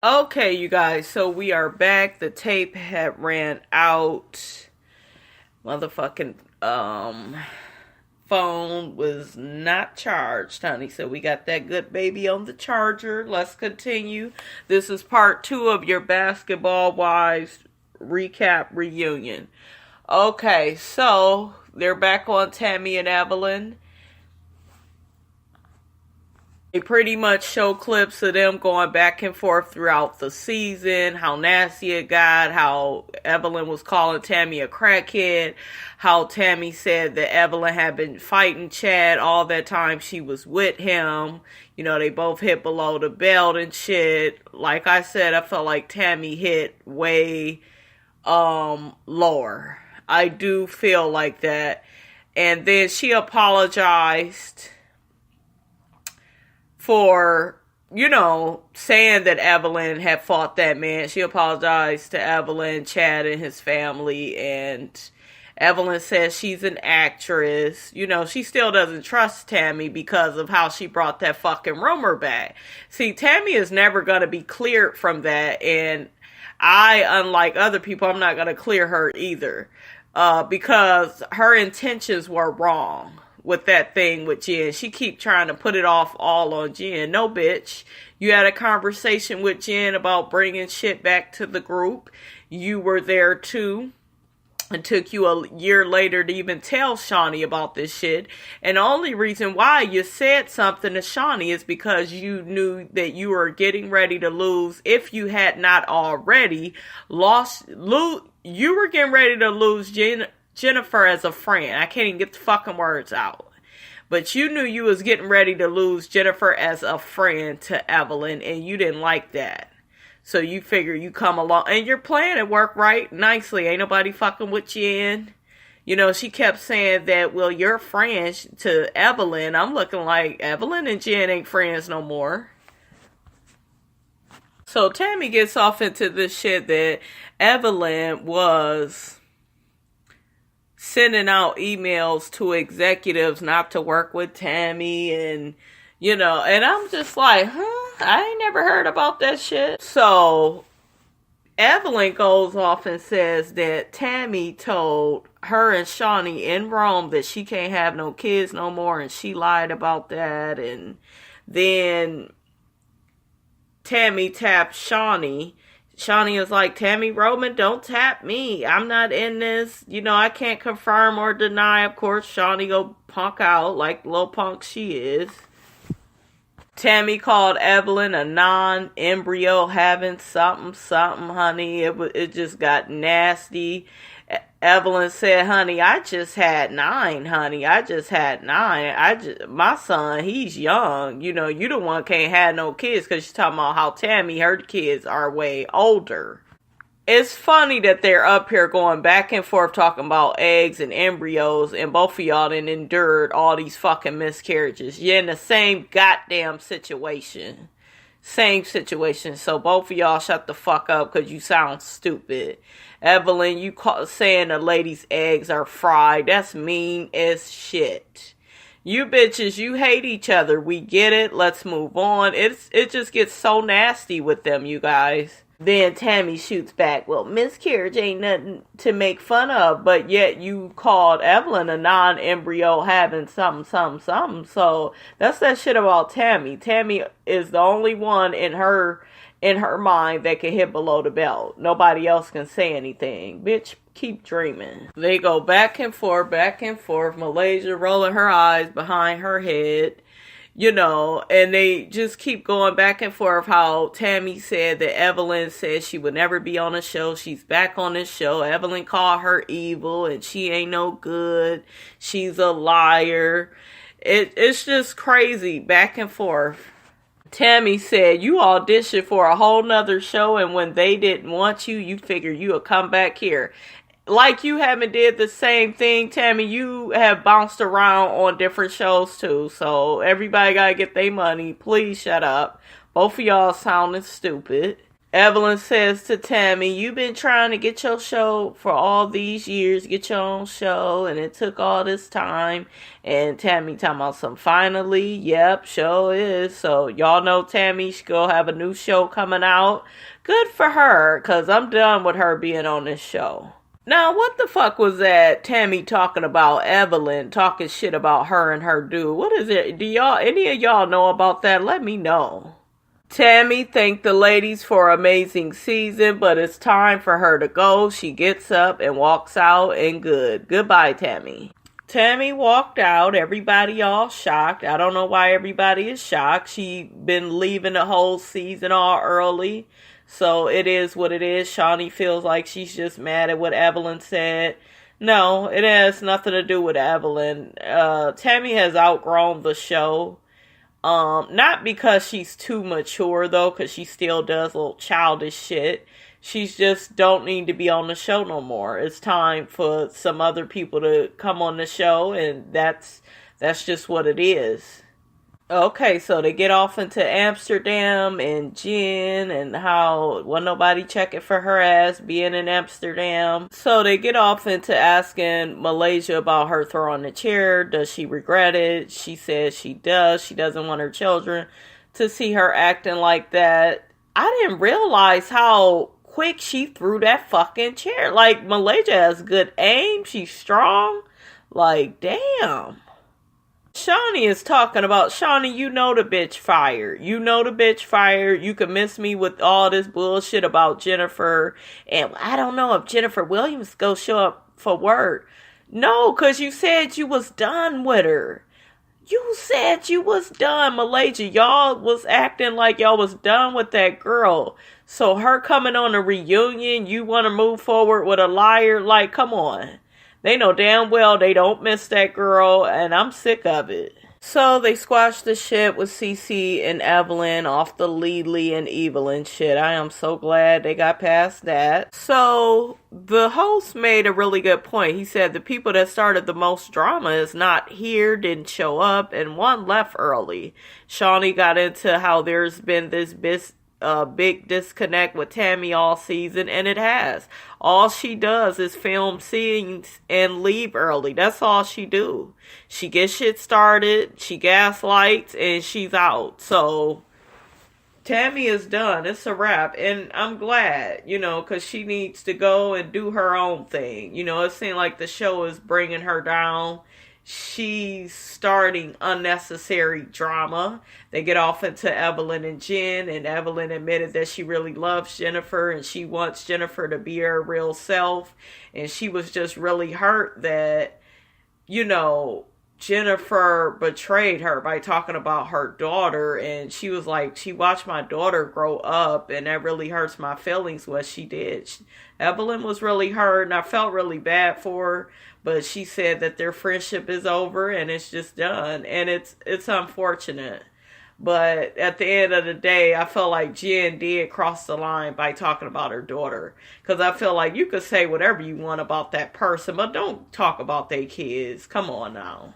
Okay, you guys, so we are back. The tape had ran out. Motherfucking phone was not charged, honey. So we got that good baby on the charger. Let's continue. This is part 2 of your Basketball Wives recap reunion. Okay, so they're back on Tammy and Evelyn. They pretty much show clips of them going back and forth throughout the season, how nasty it got, how Evelyn was calling Tammy a crackhead, how Tammy said that Evelyn had been fighting Chad all that time she was with him. You know, they both hit below the belt and shit. Like I said, I felt like Tammy hit way lower. I do feel like that. And then she apologized for, saying that Evelyn had fought that man. She apologized to Evelyn, Chad, and his family, and Evelyn says she's an actress. She still doesn't trust Tammy because of how she brought that fucking rumor back. See, Tammy is never going to be cleared from that, and unlike other people, I'm not going to clear her either, because her intentions were wrong with that thing with Jen. She keep trying to put it off all on Jen. No, bitch. You had a conversation with Jen about bringing shit back to the group. You were there too. It took you a year later to even tell Shawnee about this shit. And the only reason why you said something to Shawnee is because you knew that you were getting ready to lose. If you had not already you were getting ready to lose Jennifer as a friend. I can't even get the fucking words out. But you knew you was getting ready to lose Jennifer as a friend to Evelyn, and you didn't like that. So you figure you come along, and your plan it worked right nicely. Ain't nobody fucking with Jen. She kept saying that, well, you're friends to Evelyn. I'm looking like Evelyn and Jen ain't friends no more. So Tammy gets off into this shit that Evelyn was sending out emails to executives not to work with Tammy, and I'm just like, I ain't never heard about that shit. So Evelyn goes off and says that Tammy told her and Shawnee in Rome that she can't have no kids no more, and she lied about that. And then Tammy tapped Shawnee. Shawnee is like, Tammy Roman, don't tap me. I'm not in this. I can't confirm or deny. Of course, Shawnee go punk out like the little punk she is. Tammy called Evelyn a non-embryo having something, honey. It just got nasty. Evelyn said, honey, I just had 9, honey. I just had 9. My son, he's young. You the one can't have no kids because she's talking about how Tammy, her kids are way older. It's funny that they're up here going back and forth talking about eggs and embryos, and both of y'all done endured all these fucking miscarriages. You're in the same goddamn situation. Same situation. So both of y'all shut the fuck up because you sound stupid. Evelyn, you saying the lady's eggs are fried. That's mean as shit. You bitches, you hate each other. We get it. Let's move on. It just gets so nasty with them, you guys. Then Tammy shoots back, well, miscarriage ain't nothing to make fun of, but yet you called Evelyn a non-embryo having something. So that's that shit about Tammy. Tammy is the only one in her mind that can hit below the belt. Nobody else can say anything. Bitch, keep dreaming. They go back and forth. Malaysia rolling her eyes behind her head. And they just keep going back and forth how Tammy said that Evelyn said she would never be on the show. She's back on this show. Evelyn called her evil and she ain't no good. She's a liar. It's just crazy back and forth. Tammy said, you auditioned for a whole nother show, and when they didn't want you, you figured you would come back here. Like you haven't did the same thing, Tammy. You have bounced around on different shows too. So everybody gotta get their money. Please shut up. Both of y'all sounding stupid. Evelyn says to Tammy, you've been trying to get your show for all these years, get your own show, and it took all this time. And Tammy talking about some finally, yep, show is. So y'all know Tammy's gonna have a new show coming out. Good for her, because I'm done with her being on this show. Now, what the fuck was that Tammy talking about Evelyn, talking shit about her and her dude? What is it? Do any of y'all know about that? Let me know. Tammy thanked the ladies for an amazing season, but it's time for her to go. She gets up and walks out, and goodbye, Tammy. Tammy walked out, everybody all shocked. I don't know why everybody is shocked. She been leaving the whole season all early. So it is what it is. Shawnee feels like she's just mad at what Evelyn said. No, it has nothing to do with Evelyn. Tammy has outgrown the show. Not because she's too mature though, because she still does little childish shit. She's just don't need to be on the show no more. It's time for some other people to come on the show, and that's just what it is. Okay, so they get off into Amsterdam and Jen and how wasn't nobody checking for her ass being in Amsterdam. So they get off into asking Malaysia about her throwing the chair. Does she regret it? She says she does. She doesn't want her children to see her acting like that. I didn't realize how quick she threw that fucking chair. Like, Malaysia has good aim. She's strong. Like, damn. Shawnee is talking about, Shawnee, you know the bitch fired. You know the bitch fired. You can miss me with all this bullshit about Jennifer. And I don't know if Jennifer Williams go show up for work. No, because you said you was done with her. You said you was done, Malaysia. Y'all was acting like y'all was done with that girl. So her coming on a reunion, you want to move forward with a liar? Like, come on. They know damn well they don't miss that girl, and I'm sick of it. So they squashed the shit with Cece and Evelyn off the Lily and Evelyn shit. I am so glad they got past that. So the host made a really good point. He said the people that started the most drama is not here, didn't show up, and one left early. Shawnee got into how there's been this big disconnect with Tammy all season, and it has. All she does is film scenes and leave early. That's all she do. She gets shit started, she gaslights, and she's out. So Tammy is done. It's a wrap. And I'm glad, because she needs to go and do her own thing. It seems like the show is bringing her down. She's starting unnecessary drama. They get off into Evelyn and Jen, and Evelyn admitted that she really loves Jennifer and she wants Jennifer to be her real self. And she was just really hurt that, Jennifer betrayed her by talking about her daughter. And she was like, she watched my daughter grow up, and that really hurts my feelings what she did. Evelyn was really hurt, and I felt really bad for her. But she said that their friendship is over and it's just done. And it's unfortunate. But at the end of the day, I felt like Jen did cross the line by talking about her daughter. Because I feel like you could say whatever you want about that person, but don't talk about their kids. Come on now.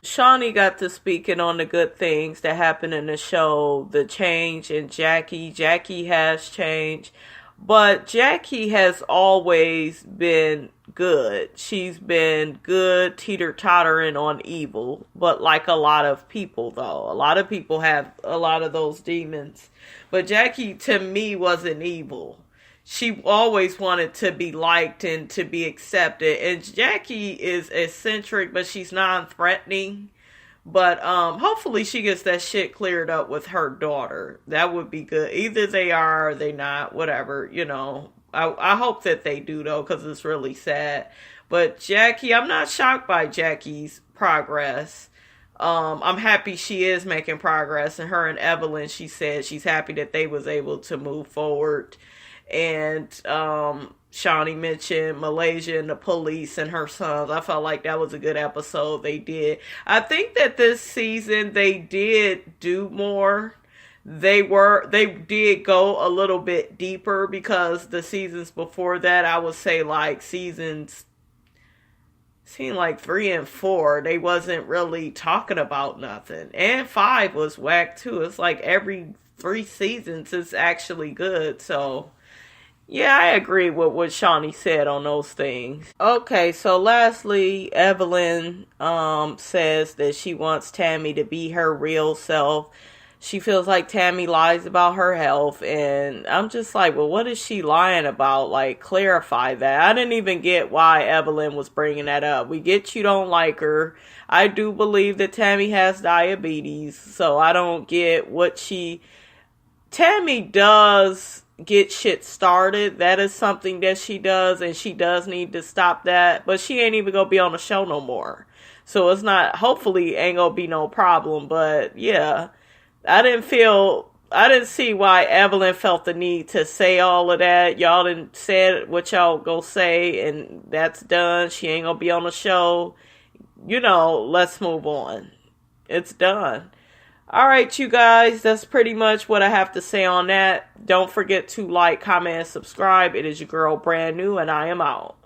Shawnee got to speaking on the good things that happened in the show. The change in Jackie. Jackie has changed. But Jackie has always been good. She's been good, teeter-tottering on evil. But like a lot of people, though. A lot of people have a lot of those demons. But Jackie, to me, wasn't evil. She always wanted to be liked and to be accepted. And Jackie is eccentric, but she's non-threatening. But hopefully she gets that shit cleared up with her daughter. That would be good. Either they are or they not, whatever, I hope that they do, though, because it's really sad. But Jackie, I'm not shocked by Jackie's progress. I'm happy she is making progress. And her and Evelyn, she said she's happy that they was able to move forward. And Shawnee mentioned Malaysia and the police and her sons. I felt like that was a good episode they did. I think that this season they did do more. They did go a little bit deeper, because the seasons before that, I would say like seasons, seemed like 3 and 4, they wasn't really talking about nothing. And 5 was whack too. It's like every 3 seasons is actually good. So yeah, I agree with what Shawnee said on those things. Okay, so lastly, Evelyn says that she wants Tammy to be her real self. She feels like Tammy lies about her health, and I'm just like, well, what is she lying about? Like, clarify that. I didn't even get why Evelyn was bringing that up. We get you don't like her. I do believe that Tammy has diabetes, so I don't get what Tammy does get shit started. That is something that she does, and she does need to stop that. But she ain't even gonna be on the show no more. So it's not, hopefully ain't gonna be no problem. But yeah, I didn't see why Evelyn felt the need to say all of that. Y'all didn't say what y'all go say, and that's done. She ain't gonna be on the show. Let's move on. It's done. Alright, you guys, that's pretty much what I have to say on that. Don't forget to like, comment, and subscribe. It is your girl, Brand New, and I am out.